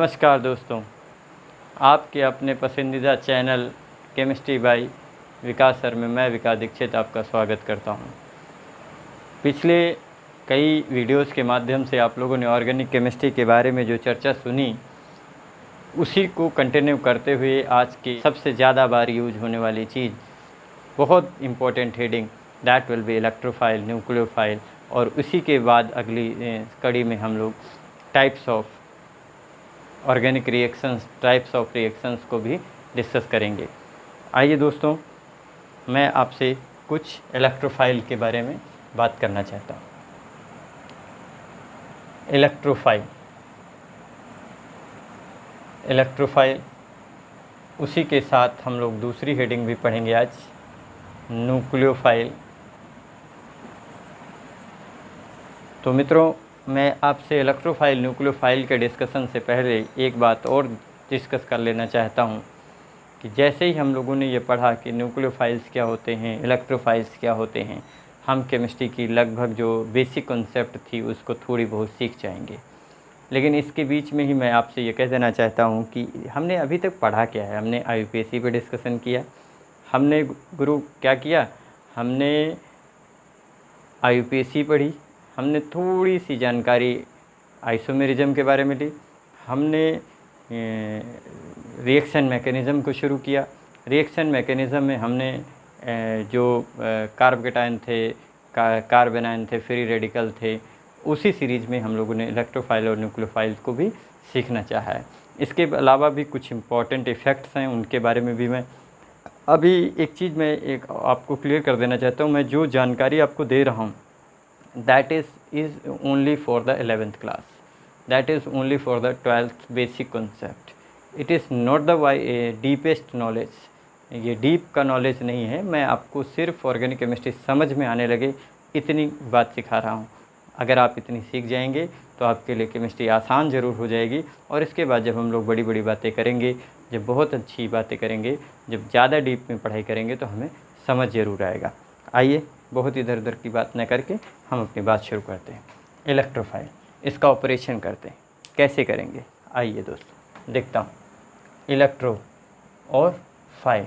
नमस्कार दोस्तों, आपके अपने पसंदीदा चैनल केमिस्ट्री बाय विकास सर में मैं विकास दीक्षित आपका स्वागत करता हूं। पिछले कई वीडियोस के माध्यम से आप लोगों ने ऑर्गेनिक केमिस्ट्री के बारे में जो चर्चा सुनी, उसी को कंटिन्यू करते हुए आज की सबसे ज़्यादा बार यूज होने वाली चीज़, बहुत important heading, that will be electrophile, nucleophile, और उसी के बाद अगली कड़ी में हम लोग types of organic reactions, types of reactions को भी डिस्कस करेंगे। आइए दोस्तों, मैं आपसे कुछ इलेक्ट्रोफाइल के बारे में बात करना चाहता हूँ। इलेक्ट्रोफाइल, उसी के साथ हम लोग दूसरी हेडिंग भी पढ़ेंगे आज, न्यूक्लियोफाइल। तो मित्रों, मैं आपसे इलेक्ट्रोफाइल, न्यूक्लियोफाइल के डिस्कशन से पहले एक बात और डिस्कस कर लेना चाहता हूं कि जैसे ही हम लोगों ने ये पढ़ा कि न्यूक्लियोफाइल्स क्या होते हैं, इलेक्ट्रोफाइल्स क्या होते हैं, हम केमिस्ट्री की लगभग जो बेसिक कॉन्सेप्ट थी उसको थोड़ी बहुत सीख जाएंगे। लेकिन इसके बीच में ही मैं आपसे ये कह देना चाहता हूँ कि हमने अभी तक पढ़ा क्या है। हमने IUPAC पे डिस्कशन किया, हमने गुरु क्या किया, हमने IUPAC पढ़ी, हमने थोड़ी सी जानकारी आइसोमेरिज्म के बारे में ली, हमने रिएक्शन मैकेनिज़्म को शुरू किया। रिएक्शन मैकेनिज़्म में हमने जो कार्बोकेटायन थे, कार्बेनायन थे, फ्री रेडिकल थे, उसी सीरीज़ में हम लोगों ने इलेक्ट्रोफाइल और न्यूक्लियोफाइल को भी सीखना चाहा है। इसके अलावा भी कुछ इम्पॉर्टेंट इफ़ेक्ट्स हैं, उनके बारे में भी मैं अभी एक चीज़ मैं एक आपको क्लियर कर देना चाहता हूँ। मैं जो जानकारी आपको दे रहा हूँ, that is only for the 11th class, that is only for the 12th basic concept, it is not the deepest knowledge। ये डीप का नॉलेज नहीं है, मैं आपको सिर्फ ऑर्गेनिक केमिस्ट्री समझ में आने लगे इतनी बात सिखा रहा हूँ। अगर आप इतनी सीख जाएंगे तो आपके लिए केमिस्ट्री आसान ज़रूर हो जाएगी। और इसके बाद जब हम लोग बड़ी बड़ी बातें करेंगे, जब बहुत अच्छी बातें करेंगे, जब ज़्यादा डीप में पढ़ाई करेंगे तो हमें समझ ज़रूर आएगा। आइए, बहुत इधर उधर की बात न करके हम अपनी बात शुरू करते हैं। इलेक्ट्रोफाइल, इसका ऑपरेशन करते हैं, कैसे करेंगे आइए दोस्तों देखता हूँ। इलेक्ट्रो और फाइल,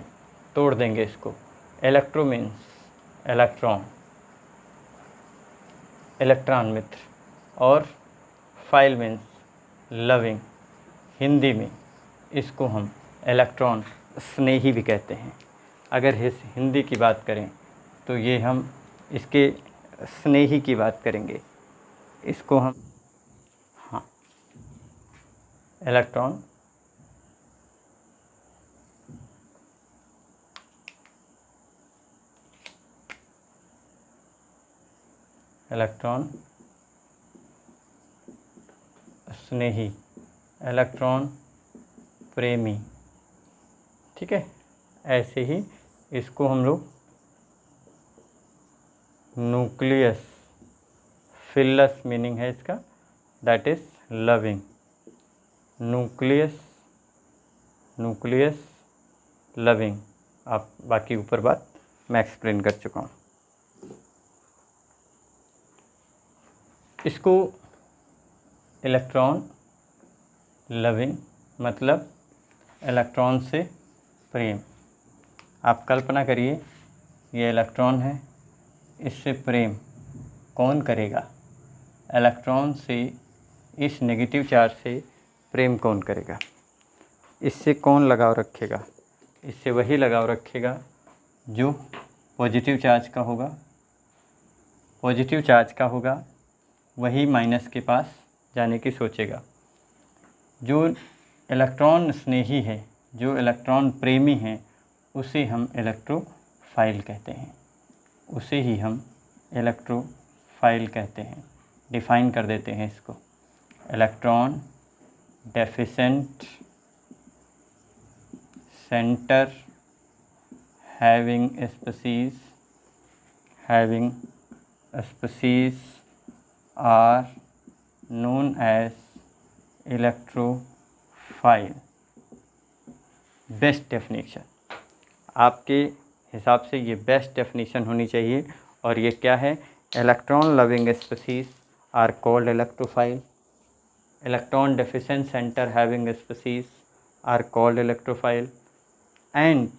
तोड़ देंगे इसको। इलेक्ट्रो मीन्स इलेक्ट्रॉन, इलेक्ट्रॉन मित्र, और फाइल मीन्स लविंग। हिंदी में इसको हम इलेक्ट्रॉन स्नेही भी कहते हैं। अगर इस हिंदी की बात करें तो ये हम इसके स्नेही की बात करेंगे, इसको हम इलेक्ट्रॉन स्नेही, इलेक्ट्रॉन प्रेमी, ठीक है। ऐसे ही इसको हम लोग न्यूक्लियस, फिलस मीनिंग है इसका, that is loving. Nucleus loving. आप बाकी ऊपर बात मैं एक्सप्लेन कर चुका हूँ। इसको इलेक्ट्रॉन लविंग मतलब इलेक्ट्रॉन से प्रेम। आप कल्पना करिए, ये इलेक्ट्रॉन है, इससे प्रेम कौन करेगा? इलेक्ट्रॉन से, इस नेगेटिव चार्ज से प्रेम कौन करेगा? इससे कौन लगाव रखेगा? इससे वही लगाव रखेगा जो पॉजिटिव चार्ज का होगा। पॉजिटिव चार्ज का होगा वही माइनस के पास जाने की सोचेगा। जो इलेक्ट्रॉन स्नेही है, जो इलेक्ट्रॉन प्रेमी है, उसे हम इलेक्ट्रोफाइल कहते हैं। उसे ही हम इलेक्ट्रोफाइल कहते हैं। डिफाइन कर देते हैं इसको। Electron deficient centre having species are known as electrophile. Best definition, आपके हिसाब से ये बेस्ट डेफिनेशन होनी चाहिए। और ये क्या है? Electron loving species are called electrophile. electron deficient center having species are called electrophile, and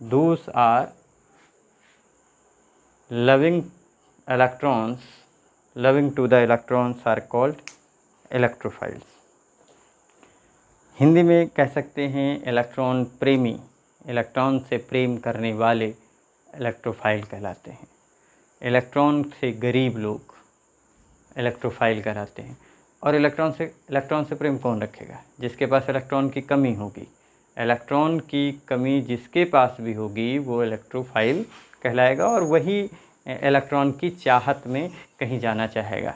those are loving to the electrons are called electrophiles. Hindi में कह सकते हैं इलेक्ट्रॉन प्रेमी, इलेक्ट्रॉन से प्रेम करने वाले इलेक्ट्रोफाइल कहलाते हैं। इलेक्ट्रॉन से गरीब लोग इलेक्ट्रोफाइल कहलाते हैं। और इलेक्ट्रॉन से प्रेम कौन रखेगा? जिसके पास इलेक्ट्रॉन की कमी होगी। इलेक्ट्रॉन की कमी जिसके पास भी होगी वो इलेक्ट्रोफाइल कहलाएगा, और वही इलेक्ट्रॉन की चाहत में कहीं जाना चाहेगा।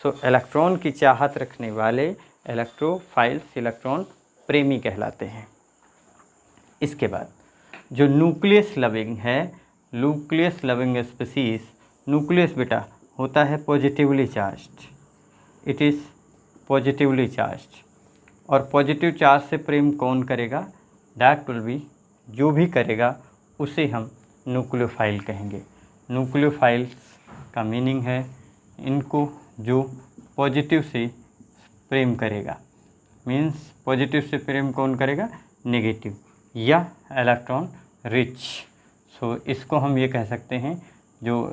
सो इलेक्ट्रॉन की चाहत रखने वाले इलेक्ट्रोफाइल्स इलेक्ट्रॉन प्रेमी कहलाते हैं। इसके बाद जो न्यूक्लियस लविंग है, न्यूक्लियस लविंग स्पीसीज, न्यूक्लियस बेटा होता है positively charged, it is positively charged. और पॉजिटिव चार्ज से प्रेम कौन करेगा? दैट विल बी, जो भी करेगा उसे हम न्यूक्लियोफाइल कहेंगे। न्यूक्लियोफाइल्स का मीनिंग है इनको जो पॉजिटिव से प्रेम करेगा। मीन्स पॉजिटिव से प्रेम कौन करेगा? नेगेटिव या इलेक्ट्रॉन रिच। सो इसको हम ये कह सकते हैं जो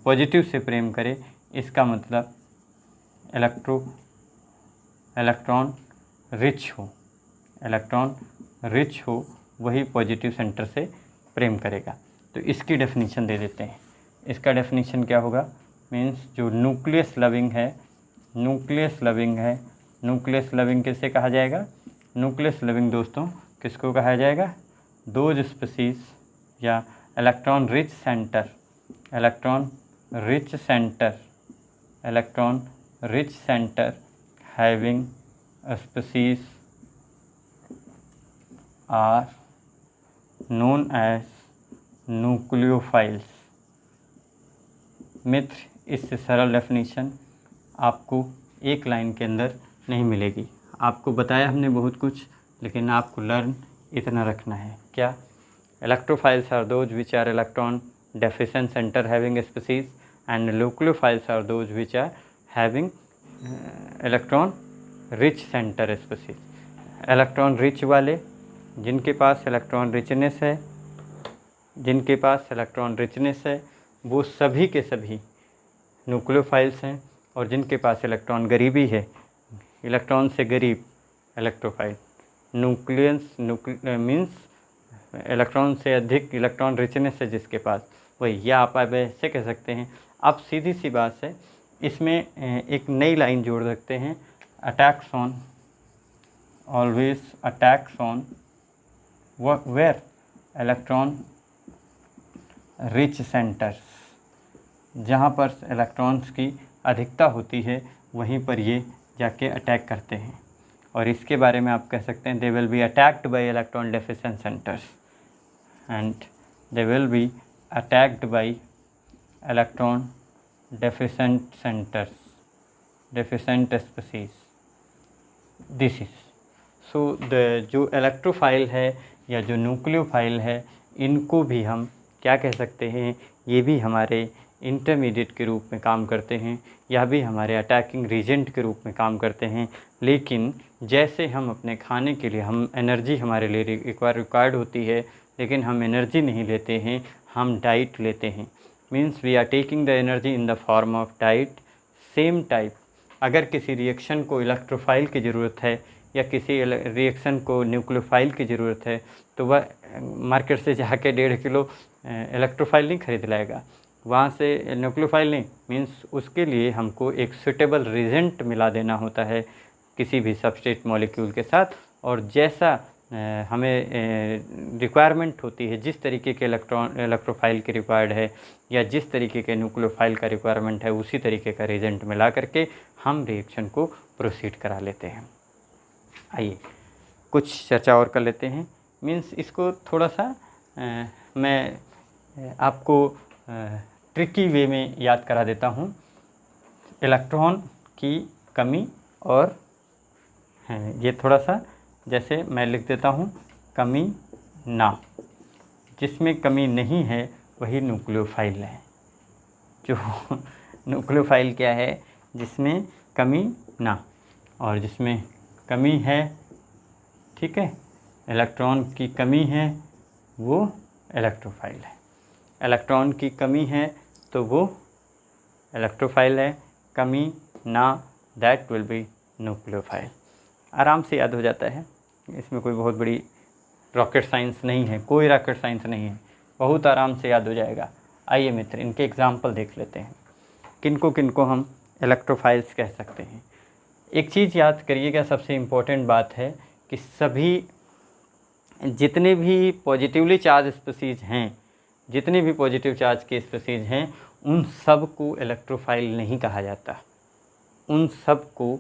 पॉजिटिव से प्रेम करे, इसका मतलब इलेक्ट्रॉन रिच हो, इलेक्ट्रॉन रिच हो वही पॉजिटिव सेंटर से प्रेम करेगा। तो इसकी डेफिनेशन दे देते हैं। इसका डेफिनेशन क्या होगा? मीन्स जो न्यूक्लियस लविंग है, न्यूक्लियस लविंग किसे कहा जाएगा? न्यूक्लियस लविंग दोस्तों किसको कहा जाएगा? दोज स्पीसीज या electron rich centre having species are known as nucleophiles. मित्र, इससे सरल डेफिनेशन आपको एक लाइन के अंदर नहीं मिलेगी। आपको बताया हमने बहुत कुछ, लेकिन आपको लर्न इतना रखना है क्या? Electrophiles are those which are electron deficient centre having species, and nucleophiles are those which are having electron rich centre species. Electron rich वाले, जिनके पास इलेक्ट्रॉन रिचनेस है, वो सभी के सभी न्यूक्लियोफाइल्स हैं। और जिनके पास इलेक्ट्रॉन गरीबी है, इलेक्ट्रॉन से गरीब इलेक्ट्रोफाइल। मीन्स इलेक्ट्रॉन से अधिक इलेक्ट्रॉन रिचनेस है जिसके पास, वही, या आप ऐसे कह सकते हैं। अब सीधी सी बात है, इसमें एक नई लाइन जोड़ सकते हैं, always attacks on where electron rich centres. जहाँ पर इलेक्ट्रॉन्स की अधिकता होती है वहीं पर ये जाके अटैक करते हैं। और इसके बारे में आप कह सकते हैं, they will be attacked bye electron deficient centres, and they will be attacked bye electron deficient centres, deficient species. This is so the जो इलेक्ट्रोफाइल है या जो न्यूक्लियोफाइल है, इनको भी हम क्या कह सकते हैं? ये भी हमारे इंटरमीडिएट के रूप में काम करते हैं, या भी हमारे अटैकिंग रीजेंट के रूप में काम करते हैं। लेकिन जैसे हम अपने खाने के लिए, हम एनर्जी हमारे लिए रिक्वायर्ड होती है, लेकिन हम एनर्जी नहीं लेते हैं, हम डाइट लेते हैं। Means we are taking the energy in the form of diet. Same type, अगर किसी रिएक्शन को इलेक्ट्रोफाइल की ज़रूरत है या किसी रिएक्शन को न्यूक्लियोफाइल की ज़रूरत है, तो वह मार्केट से जाके 1.5 किलो इलेक्ट्रोफाइल नहीं खरीद लाएगा, वहाँ से न्यूक्लियोफाइल नहीं। मीन्स उसके लिए हमको एक सूटेबल रिजेंट मिला देना होता है किसी भी सबस्ट्रेट मॉलिक्यूल के साथ, और जैसा हमें रिक्वायरमेंट होती है, जिस तरीके के इलेक्ट्रोफाइल की रिक्वायर्ड है या जिस तरीके के न्यूक्लियोफाइल का रिक्वायरमेंट है, उसी तरीके का रिजेंट मिला करके हम रिएक्शन को प्रोसीड करा लेते हैं। आइए कुछ चर्चा और कर लेते हैं। मीन्स इसको थोड़ा सा मैं आपको ट्रिकी वे में याद करा देता हूँ। इलेक्ट्रॉन की कमी, और ये थोड़ा सा जैसे मैं लिख देता हूँ, कमी ना, जिसमें कमी नहीं है वही न्यूक्लियोफाइल है। जो न्यूक्लियोफाइल क्या है? जिसमें कमी ना। और जिसमें कमी है, ठीक है, इलेक्ट्रॉन की कमी है, वो इलेक्ट्रोफाइल है। इलेक्ट्रॉन की कमी है तो वो इलेक्ट्रोफाइल है, कमी ना, दैट विल बी न्यूक्लियोफाइल। आराम से याद हो जाता है, इसमें कोई बहुत बड़ी रॉकेट साइंस नहीं है, कोई रॉकेट साइंस नहीं है, बहुत आराम से याद हो जाएगा। आइए मित्र, इनके एग्जाम्पल देख लेते हैं, किनको किनको हम इलेक्ट्रोफाइल्स कह सकते हैं। एक चीज़ याद करिएगा, सबसे इम्पोर्टेंट बात है कि सभी जितने भी पॉजिटिवली चार्ज स्पीसीज हैं, जितने भी पॉजिटिव चार्ज के स्पीसीज हैं, उन सब को इलेक्ट्रोफाइल नहीं कहा जाता, उन सब को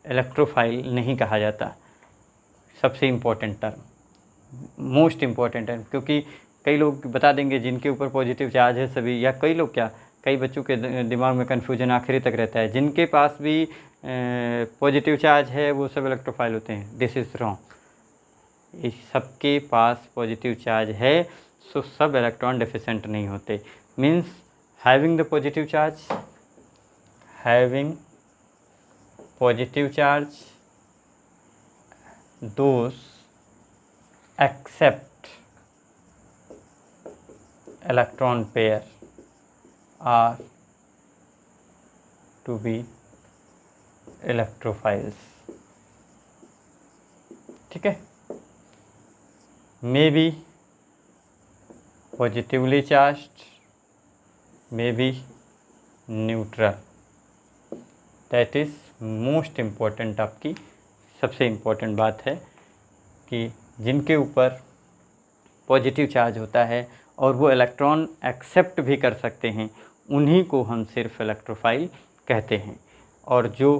इलेक्ट्रोफाइल नहीं कहा जाता। सबसे important term, most important term, क्योंकि कई लोग बता देंगे जिनके ऊपर पॉजिटिव चार्ज है सभी, या कई लोग क्या, कई बच्चों के दिमाग में कन्फ्यूजन आखिरी तक रहता है, जिनके पास भी पॉजिटिव चार्ज है वो सब इलेक्ट्रोफाइल होते हैं। This is wrong. इस सबके पास पॉजिटिव चार्ज है सो सब इलेक्ट्रॉन डेफिशिएंट नहीं होते। Means having the positive charge, having positive charge, those accept electron pair are to be electrophiles, ठीक है। may be positively charged, may be neutral, that is most important। आपकी सबसे important बात है कि जिनके ऊपर पॉजिटिव चार्ज होता है और वो इलेक्ट्रॉन एक्सेप्ट भी कर सकते हैं, उन्हीं को हम सिर्फ इलेक्ट्रोफाइल कहते हैं। और जो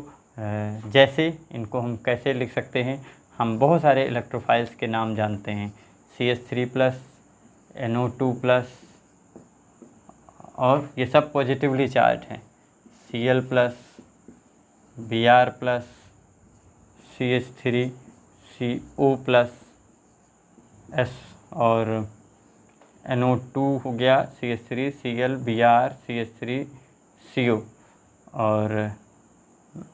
जैसे इनको हम कैसे लिख सकते हैं, हम बहुत सारे इलेक्ट्रोफाइल्स के नाम जानते हैं, CH3+, NO2+, और ये सब पॉजिटिवली चार्ज हैं, Cl+, Br+, CH3, CO+, S और NO2 हो गया, CH3, Cl, Br, CH3, CO और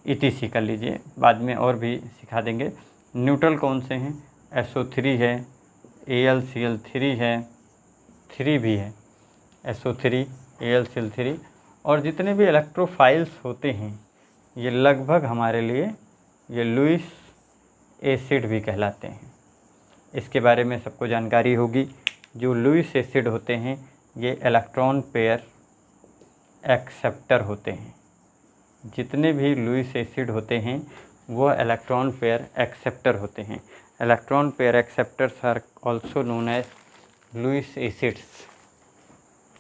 ETC कर लीजिए, बाद में और भी सिखा देंगे। न्यूट्रल कौन से हैं, SO3 है, AlCl3 है, 3 भी है, SO3, AlCl3, और जितने भी इलेक्ट्रोफाइल्स होते हैं ये लगभग हमारे लिए ये लुईस एसिड भी कहलाते हैं। इसके बारे में सबको जानकारी होगी। जो लुईस एसिड होते हैं ये इलेक्ट्रॉन पेयर एक्सेप्टर होते हैं। जितने भी लुईस एसिड होते हैं वो इलेक्ट्रॉन पेयर एक्सेप्टर होते हैं। Electron pair acceptors are also known as Lewis acids,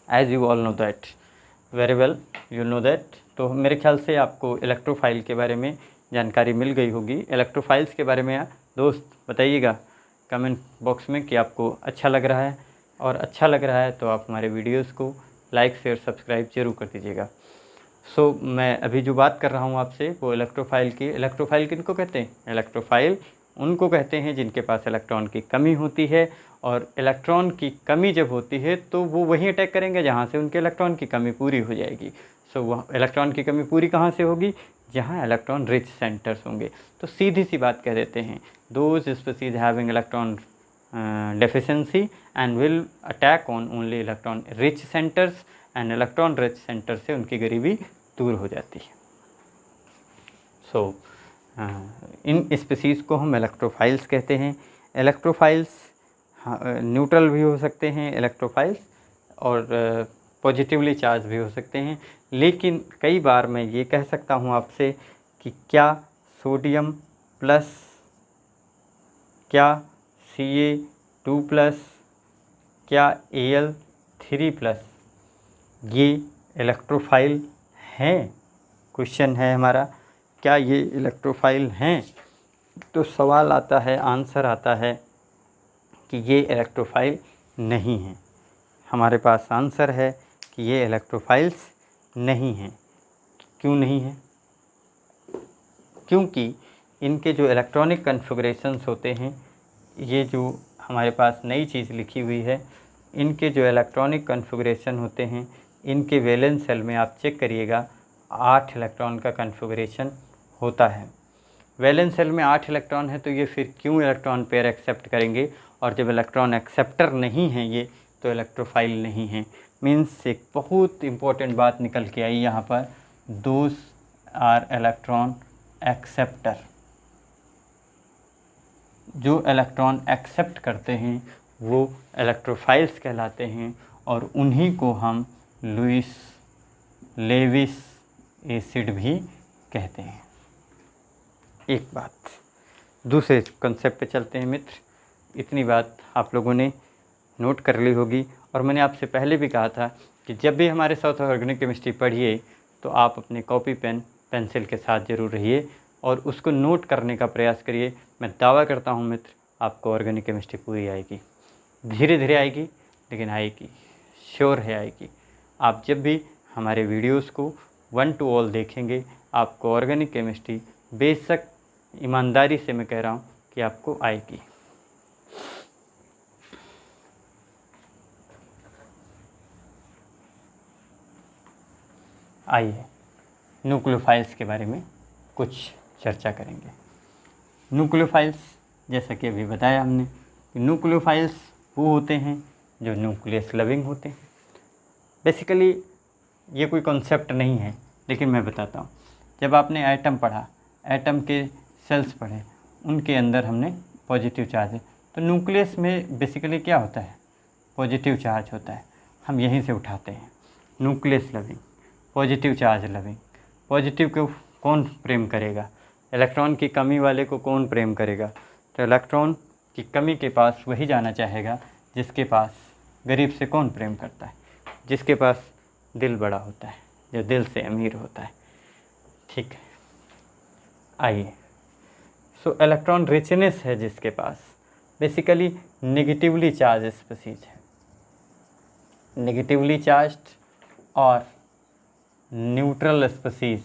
as you all know that very well, you know that. तो मेरे ख्याल से आपको इलेक्ट्रोफाइल के बारे में जानकारी मिल गई होगी। इलेक्ट्रोफाइल्स के बारे में दोस्त बताइएगा कमेंट बॉक्स में कि आपको अच्छा लग रहा है, और अच्छा लग रहा है तो आप हमारे वीडियोस को लाइक शेयर सब्सक्राइब जरूर कर दीजिएगा। सो मैं अभी जो बात कर रहा हूँ आपसे वो इलेक्ट्रोफाइल की। इलेक्ट्रोफाइल किनको कहते हैं? इलेक्ट्रोफाइल उनको कहते हैं जिनके पास इलेक्ट्रॉन की कमी होती है, और इलेक्ट्रॉन की कमी जब होती है तो वो वहीं अटैक करेंगे जहाँ से उनके इलेक्ट्रॉन की कमी पूरी हो जाएगी। सो वह इलेक्ट्रॉन की कमी पूरी कहाँ से होगी? जहाँ इलेक्ट्रॉन रिच सेंटर्स होंगे। तो सीधी सी बात कह देते हैं, those species having electron deficiency and will attack on only electron rich centers, and electron rich center से उनकी गरीबी दूर हो जाती है। सो इन स्पीसीज़ को हम इलेक्ट्रोफाइल्स कहते हैं। इलेक्ट्रोफाइल्स न्यूट्रल भी हो सकते हैं इलेक्ट्रोफाइल्स, और पॉजिटिवली चार्ज भी हो सकते हैं। लेकिन कई बार मैं ये कह सकता हूँ आपसे कि क्या सोडियम प्लस, क्या Ca2+, क्या Al3+ ये इलेक्ट्रोफाइल हैं? क्वेश्चन है हमारा, क्या ये इलेक्ट्रोफाइल हैं? तो सवाल आता है, आंसर आता है कि ये इलेक्ट्रोफाइल नहीं हैं। हमारे पास आंसर है कि ये इलेक्ट्रोफाइल्स नहीं हैं। क्यों नहीं हैं? क्योंकि इनके जो इलेक्ट्रॉनिक कन्फिगरेशंस होते हैं, ये जो हमारे पास नई चीज़ लिखी हुई है, इनके जो इलेक्ट्रॉनिक कन्फिगरेशन होते हैं, इनके वैलेंस शेल में आप चेक करिएगा 8 इलेक्ट्रॉन का कन्फिगरेशन होता है। वैलेंस शेल में 8 इलेक्ट्रॉन है, तो ये फिर क्यों इलेक्ट्रॉन पेयर एक्सेप्ट करेंगे, और जब इलेक्ट्रॉन एक्सेप्टर नहीं हैं ये, तो इलेक्ट्रोफाइल नहीं हैं। मीन्स एक बहुत इम्पोर्टेंट बात निकल के आई यहाँ पर, दोज आर इलेक्ट्रॉन एक्सेप्टर। जो इलेक्ट्रॉन एक्सेप्ट करते हैं वो इलेक्ट्रोफाइल्स कहलाते हैं, और उन्हीं को हम लुईस लेविस एसिड भी कहते हैं। एक बात, दूसरे कंसेप्ट पे चलते हैं मित्र। इतनी बात आप लोगों ने नोट कर ली होगी, और मैंने आपसे पहले भी कहा था कि जब भी हमारे साथ ऑर्गेनिक केमिस्ट्री पढ़िए तो आप अपने कॉपी पेन पेंसिल के साथ ज़रूर रहिए और उसको नोट करने का प्रयास करिए। मैं दावा करता हूँ मित्र, आपको ऑर्गेनिक केमिस्ट्री पूरी आएगी। धीरे धीरे आएगी, लेकिन आएगी, श्योर है आएगी। आप जब भी हमारे वीडियोस को 1 to all देखेंगे, आपको ऑर्गेनिक केमिस्ट्री बेशक, ईमानदारी से मैं कह रहा हूँ कि आपको आएगी। आइए न्यूक्लियोफाइल्स के बारे में कुछ चर्चा करेंगे। न्यूक्लियोफाइल्स, जैसा कि अभी बताया हमने कि न्यूक्लियोफाइल्स वो होते हैं जो न्यूक्लियस लविंग होते हैं। बेसिकली ये कोई कॉन्सेप्ट नहीं है, लेकिन मैं बताता हूँ। जब आपने एटम पढ़ा, एटम के सेल्स पढ़े, उनके अंदर हमने पॉजिटिव चार्ज है, तो न्यूक्लियस में बेसिकली क्या होता है, पॉजिटिव चार्ज होता है। हम यहीं से उठाते हैं, nucleus loving, positive charge loving. Positive को कौन प्रेम करेगा, इलेक्ट्रॉन की कमी वाले को कौन प्रेम करेगा, तो इलेक्ट्रॉन की कमी के पास वही जाना चाहेगा जिसके पास, गरीब से कौन प्रेम करता है, जिसके पास दिल बड़ा होता है, जो दिल से अमीर होता है। ठीक है, आइए। सो इलेक्ट्रॉन रिचनेस है जिसके पास, बेसिकली नेगेटिवली चार्ज स्पीशीज है, नेगेटिवली चार्ज्ड और neutral species,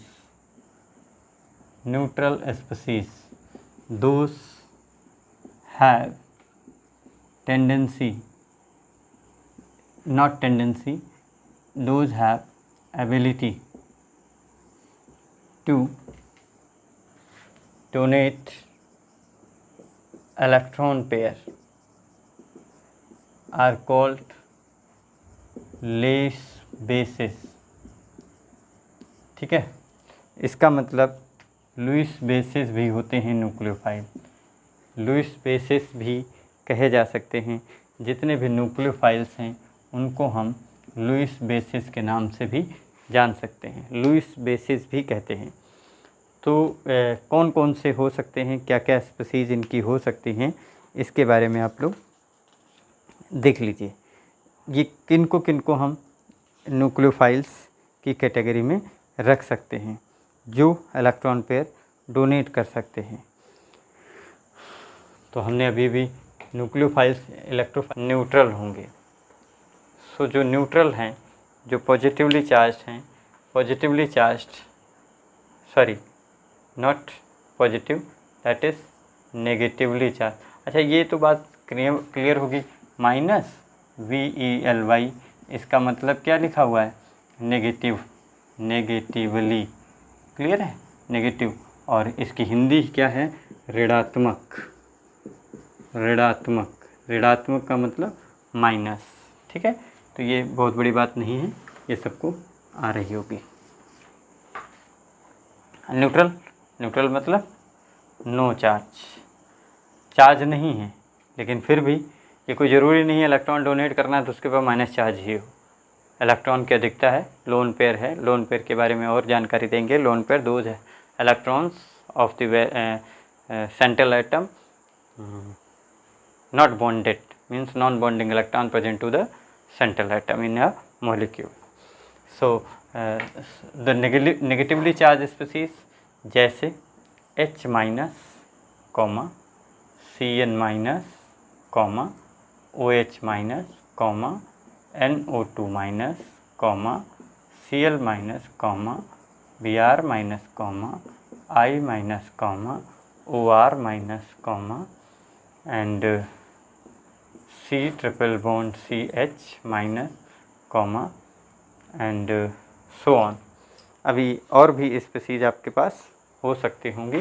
those have tendency, not tendency, those have ability to donate electron pair are called Lewis bases। ठीक है, इसका मतलब लुईस बेसिस भी होते हैं न्यूक्लियोफाइल। लुईस बेसिस भी कहे जा सकते हैं। जितने भी न्यूक्लियोफाइल्स हैं उनको हम लुईस बेसिस के नाम से भी जान सकते हैं, लुईस बेसिस भी कहते हैं। तो कौन कौन से हो सकते हैं, क्या क्या स्पीशीज़ इनकी हो सकती हैं, इसके बारे में आप लोग देख लीजिए। ये किनको हम न्यूक्लियोफाइल्स की कैटेगरी में रख सकते हैं, जो इलेक्ट्रॉन पेयर डोनेट कर सकते हैं। तो हमने अभी भी न्यूक्लियोफाइल्स न्यूट्रल होंगे। सो जो न्यूट्रल हैं, जो पॉजिटिवली चार्ज्ड हैं, positively charged, sorry not positive, that is negatively charge. अच्छा, ये तो बात क्लियर होगी। माइनस VELY, इसका मतलब क्या लिखा हुआ है, नेगेटिव, नेगेटिवली, क्लियर है, नेगेटिव। और इसकी हिंदी क्या है, ऋणात्मक, ऋणात्मक, ऋणात्मक का मतलब माइनस। ठीक है, तो ये बहुत बड़ी बात नहीं है, ये सबको आ रही होगी। न्यूट्रल, न्यूट्रल मतलब नो चार्ज, चार्ज नहीं है, लेकिन फिर भी ये कोई ज़रूरी नहीं है इलेक्ट्रॉन डोनेट करना है तो उसके पास माइनस चार्ज ही हो। इलेक्ट्रॉन की अधिकता है, लोन पेयर है, लोन पेयर के बारे में और जानकारी देंगे। लोन पेयर दोज है electrons of the central atom not bonded, means non-bonding electron present to the central atom in a molecule. So the negatively charged species जैसे H minus, Cn minus, OH minus, NO2 minus, Cl minus, Br minus, I minus, OR minus, and C triple bond CH minus, and so on। अभी और भी species आपके पास हो सकती होंगी,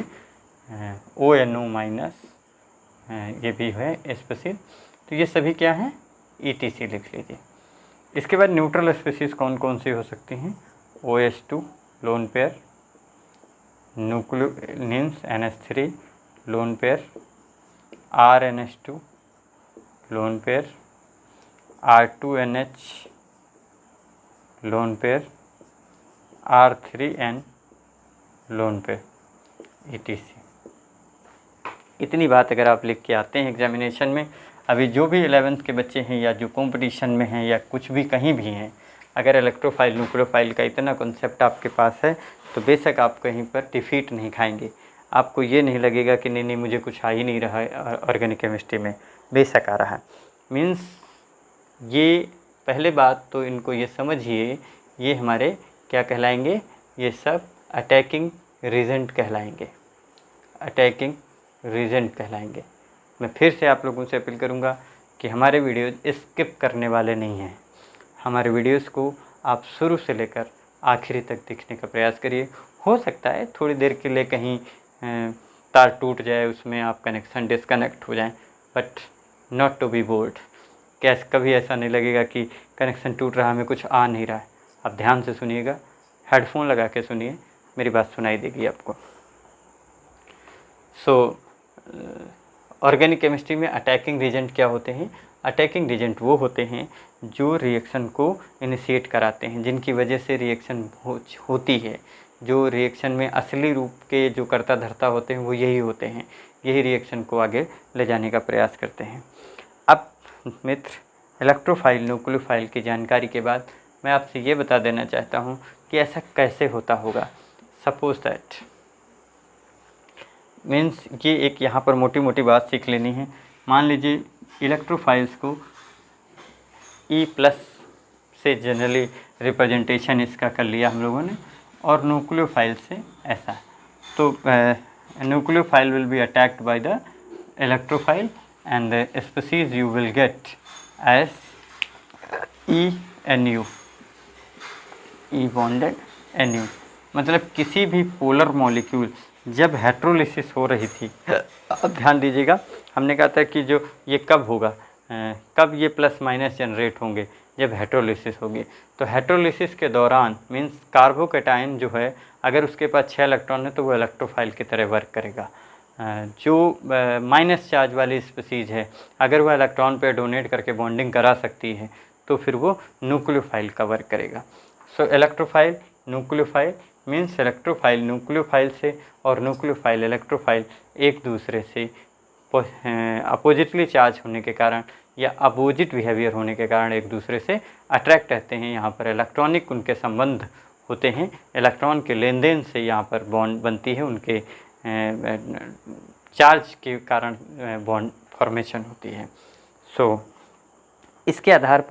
ONO minus, ये भी है स्पेसीज। तो ये सभी क्या हैं, ETC लिख लीजिए। इसके बाद न्यूट्रल स्पेसीज कौन कौन सी हो सकती हैं, OH2 लोन पेयर, न्यूक्लियोनिन्स NH3 lone pair, RNH2 lone pair, R2NH lone pair, R3N lone pair, ETC। इतनी बात अगर आप लिख के आते हैं एग्जामिनेशन में, अभी जो भी 11th के बच्चे हैं या जो कंपटीशन में हैं या कुछ भी कहीं भी हैं, अगर इलेक्ट्रोफाइल न्यूक्लियोफाइल का इतना कॉन्सेप्ट आपके पास है तो बेशक आप कहीं पर डिफ़ीट नहीं खाएंगे। आपको ये नहीं लगेगा कि नहीं मुझे कुछ आ ही नहीं रहा है ऑर्गेनिक केमिस्ट्री में, बेशक आ रहा है। मीन्स ये पहले बात तो इनको ये समझिए, ये हमारे क्या कहलाएंगे, ये सब अटैकिंग रीजेंट कहलाएंगे, अटैकिंग रीजेंट कहलाएंगे। मैं फिर से आप लोगों से अपील करूंगा कि हमारे वीडियो स्किप करने वाले नहीं हैं। हमारे वीडियोस को आप शुरू से लेकर आखिरी तक देखने का प्रयास करिए। हो सकता है थोड़ी देर के लिए कहीं तार टूट जाए, उसमें आप कनेक्शन डिस्कनेक्ट हो जाएं, but not to be bored. कैसे कभी ऐसा नहीं लगेगा कि कनेक्शन टूट रहा, हमें कुछ आ नहीं रहा है। आप ध्यान से सुनिएगा, हेडफोन लगा के सुनिए, मेरी बात सुनाई देगी आपको। ऑर्गेनिक केमिस्ट्री में अटैकिंग रीजेंट क्या होते हैं, अटैकिंग रीजेंट वो होते हैं जो रिएक्शन को इनिशिएट कराते हैं, जिनकी वजह से रिएक्शन होती है। जो रिएक्शन में असली रूप के जो कर्ता धर्ता होते हैं वो यही होते हैं, यही रिएक्शन को आगे ले जाने का प्रयास करते हैं। अब मित्र, इलेक्ट्रोफाइल न्यूक्लियोफाइल की जानकारी के बाद मैं आपसे ये बता देना चाहता हूँ कि ऐसा कैसे होता होगा। सपोज दैट मीन्स ये एक यहाँ पर मोटी मोटी बात सीख लेनी है। मान लीजिए इलेक्ट्रोफाइल्स को E+ से जनरली रिप्रेजेंटेशन इसका कर लिया हम लोगों ने, और न्यूक्लियोफाइल से ऐसा। तो nucleophile will be attacked by the electrophile and the species you will get as ENU, E bonded NU। मतलब किसी भी पोलर मॉलिक्यूल जब हेट्रोलिसिस हो रही थी, अब ध्यान दीजिएगा, हमने कहा था कि जो ये कब होगा, कब ये प्लस माइनस जनरेट होंगे, जब हेट्रोलिसिस होगी। तो हेट्रोलिसिस के दौरान मीन्स कार्बोकेटाइन जो है, अगर उसके पास 6 इलेक्ट्रॉन है तो वो इलेक्ट्रोफाइल की तरह वर्क करेगा। जो माइनस चार्ज वाली स्पीसीज है, अगर वह इलेक्ट्रॉन पे डोनेट करके बॉन्डिंग करा सकती है तो फिर वो न्यूक्लियोफाइल का वर्क करेगा। So electrophile nucleophile means electrophile nucleophile से और न्यूक्लियोफाइल इलेक्ट्रोफाइल एक दूसरे से अपोजिटली चार्ज होने के कारण या अपोजिट बिहेवियर होने के कारण एक दूसरे से अट्रैक्ट रहते हैं। यहाँ पर इलेक्ट्रॉनिक उनके संबंध होते हैं, इलेक्ट्रॉन के लेन देन से यहाँ पर बॉन्ड बनती है, उनके चार्ज के कारण बॉन्ड फॉर्मेशन होती है। सो इसके आधार